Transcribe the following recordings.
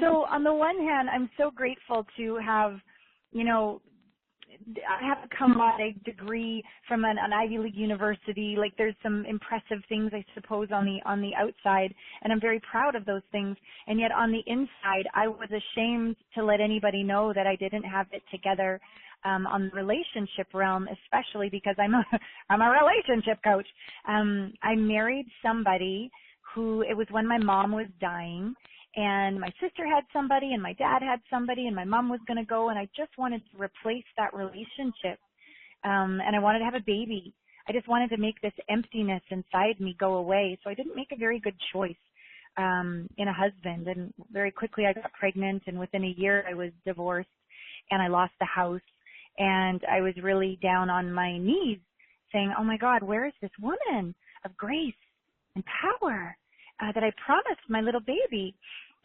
So on the one hand, I'm so grateful to have, you know, I have a cum laude degree from an Ivy League university. Like, there's some impressive things, I suppose, on the outside, and I'm very proud of those things. And yet on the inside, I was ashamed to let anybody know that I didn't have it together on the relationship realm, especially because I'm a relationship coach. I married somebody who, it was when my mom was dying, and my sister had somebody, and my dad had somebody, and my mom was going to go, and I just wanted to replace that relationship. And I wanted to have a baby. I just wanted to make this emptiness inside me go away. So I didn't make a very good choice in a husband. And very quickly I got pregnant, and within a year I was divorced, and I lost the house. And I was really down on my knees saying, oh my God, where is this woman of grace and power that I promised my little baby?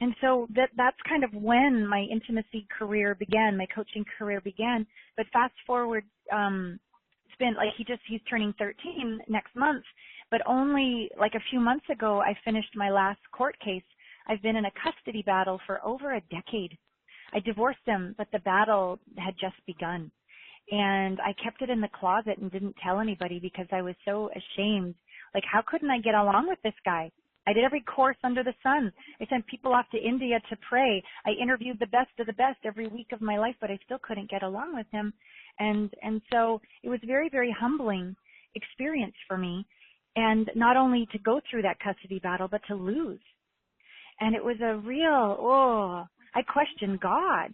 And so that's kind of when my intimacy career began, my coaching career began. But fast forward, it's been like he's turning 13 next month, but only like a few months ago I finished my last court case. I've been in a custody battle for over a decade. I divorced him, but the battle had just begun. And I kept it in the closet and didn't tell anybody because I was so ashamed. Like, how couldn't I get along with this guy? I did every course under the sun. I sent people off to India to pray. I interviewed the best of the best every week of my life, but I still couldn't get along with him. And so it was very, very humbling experience for me. And not only to go through that custody battle, but to lose. And it was a real, I questioned God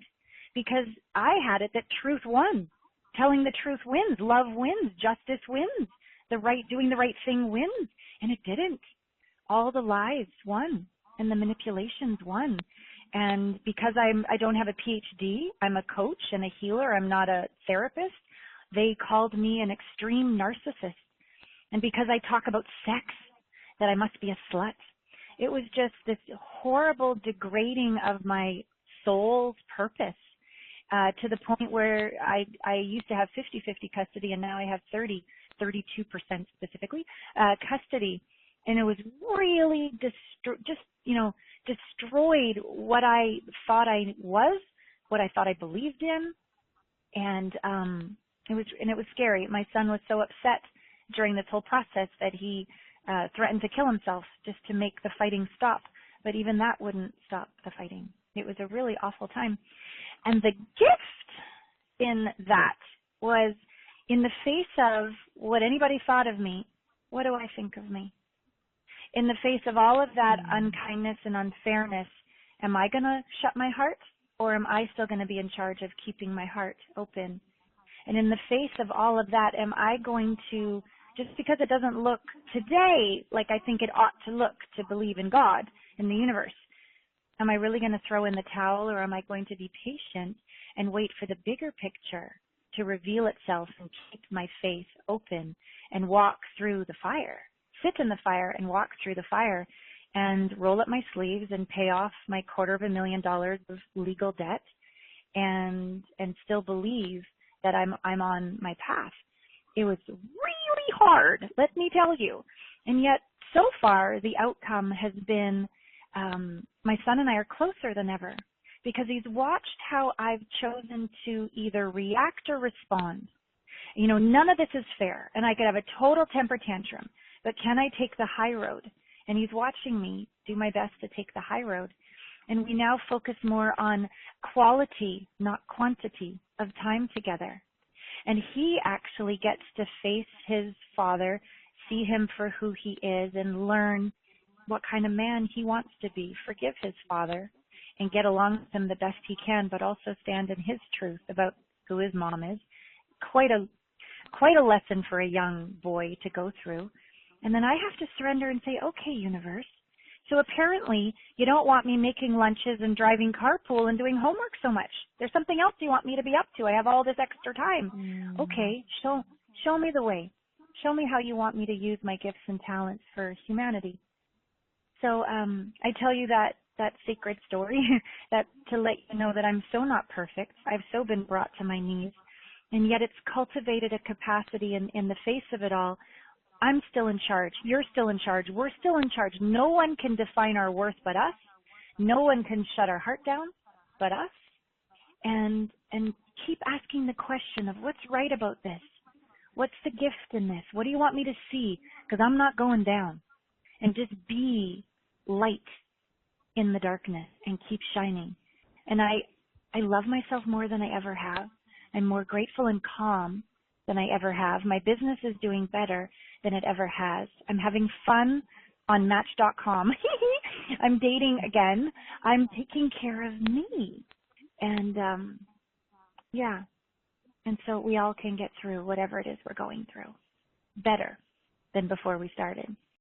because I had it that truth won. Telling the truth wins. Love wins. Justice wins. Doing the right thing wins. And it didn't. All the lies won and the manipulations won. And because I don't have a PhD, I'm a coach and a healer, I'm not a therapist, they called me an extreme narcissist. And because I talk about sex, that I must be a slut. It was just this horrible degrading of my soul's purpose to the point where I used to have 50-50 custody, and now I have 32% specifically, custody. And it was really destroyed what I thought I was, what I thought I believed in, and it was scary. My son was so upset during this whole process that he threatened to kill himself just to make the fighting stop. But even that wouldn't stop the fighting. It was a really awful time. And the gift in that was, in the face of what anybody thought of me, what do I think of me? In the face of all of that unkindness and unfairness, am I going to shut my heart, or am I still going to be in charge of keeping my heart open? And in the face of all of that, am I going to, just because it doesn't look today like I think it ought to look to believe in God, in the universe, am I really going to throw in the towel, or am I going to be patient and wait for the bigger picture to reveal itself and keep my faith open and walk through the fire? Sit in the fire and walk through the fire and roll up my sleeves and pay off my $250,000 of legal debt and still believe that I'm on my path. It was really hard, let me tell you. And yet, so far, the outcome has been my son and I are closer than ever because he's watched how I've chosen to either react or respond. You know, none of this is fair, and I could have a total temper tantrum. But can I take the high road? And he's watching me do my best to take the high road. And we now focus more on quality, not quantity, of time together. And he actually gets to face his father, see him for who he is, and learn what kind of man he wants to be, forgive his father, and get along with him the best he can, but also stand in his truth about who his mom is. Quite a lesson for a young boy to go through. And then I have to surrender and say, okay, universe. So apparently you don't want me making lunches and driving carpool and doing homework so much. There's something else you want me to be up to. I have all this extra time. Okay, show me the way. Show me how you want me to use my gifts and talents for humanity. So I tell you that sacred story that to let you know that I'm so not perfect. I've so been brought to my knees. And yet it's cultivated a capacity in the face of it all. I'm still in charge. You're still in charge. We're still in charge. No one can define our worth but us. No one can shut our heart down but us. And keep asking the question of what's right about this? What's the gift in this? What do you want me to see? Because I'm not going down. And just be light in the darkness and keep shining. And I love myself more than I ever have. I'm more grateful and calm than I ever have. My business is doing better than it ever has. I'm having fun on Match.com. I'm dating again. I'm taking care of me. And yeah. And so we all can get through whatever it is we're going through better than before we started.